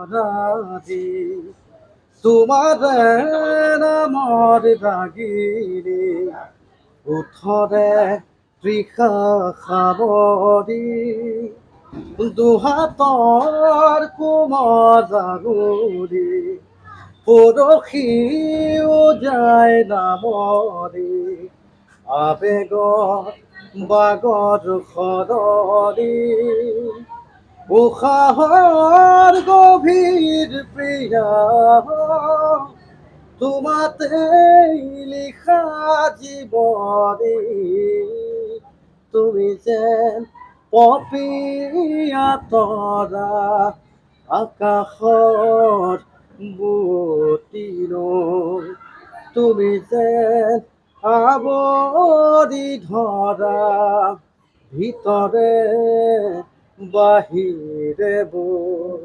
অপৰাধী তোমাৰ নামৰ ৰাগিনী ওঠৰে তৃষা সাৱৰি দুহাতৰ কোমল আঙুলি পৰহিও যায় নামৰি আবেগৰ বাগৰ সদৰি উশাহৰ গভীৰ প্ৰিয়া তোমাতেই লিখা জীৱনী তুমি যেন পপীয়া তৰা আকাশৰ বুৱতী নৈ তুমি যেন আৱৰি ধৰা ভিতৰে বাহিৰে বৈ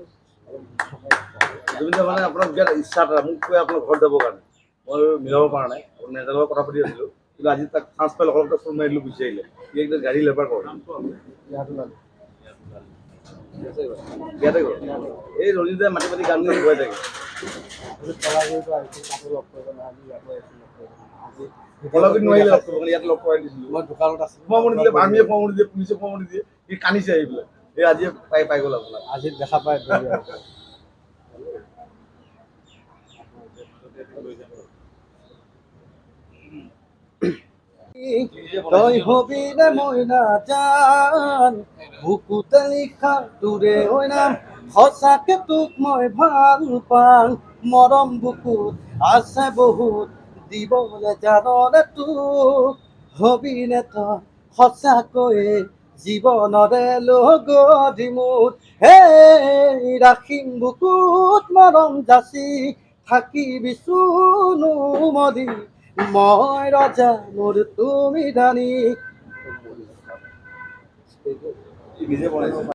জুবিন দা মানে আপোনাক বিৰাট ইচ্ছা এটা মোক কৈ আপোনাৰ ঘৰত যাবৰ কাৰণে মই মিলাব পৰা নাই মেনেজাৰৰ লগত কথা পাতি আছিলোঁ কিন্তু আজি তাক চান্স পাই অলপ ফোন মাৰি দিলোঁ গুচি আহিলে সি একদম গাড়ী লেবাৰ কৰে ইয়াতে কৰে এই ৰঞ্জিতে মাতি মাতি গান গাই গৈ থাকে কলাগুৰিত নোৱাৰিলে লগ কৰিব ইয়াত লগ কৰাই দিছিলোঁ মই দোকানত আছোঁ সোমাব নিদিলে আৰ্মিয়ে সোমাব নিদিয়ে পুলিচে সোমাব নিদিয়ে সি কান্দিছে আহি পেলাই এই আজি পাই গ'ল আপোনাক আজি দেখা পাই তই হবি নে মইনা জান বুকুতে লিখা তোৰে হৈ নাম সঁচাকে তোক মই ভাল পাওঁ মৰম বুকুত আছে বহুত দিবলৈ জাননে তোক হবি নে তই সঁচাকৈয়ে জীৱনৰে লগৰী মোৰ হে ৰাখিম বুকুত মৰম যাচি থাকিবি চুনু মৰি মই ৰজা মোৰ তুমি ৰাণী নিজে বনাইছে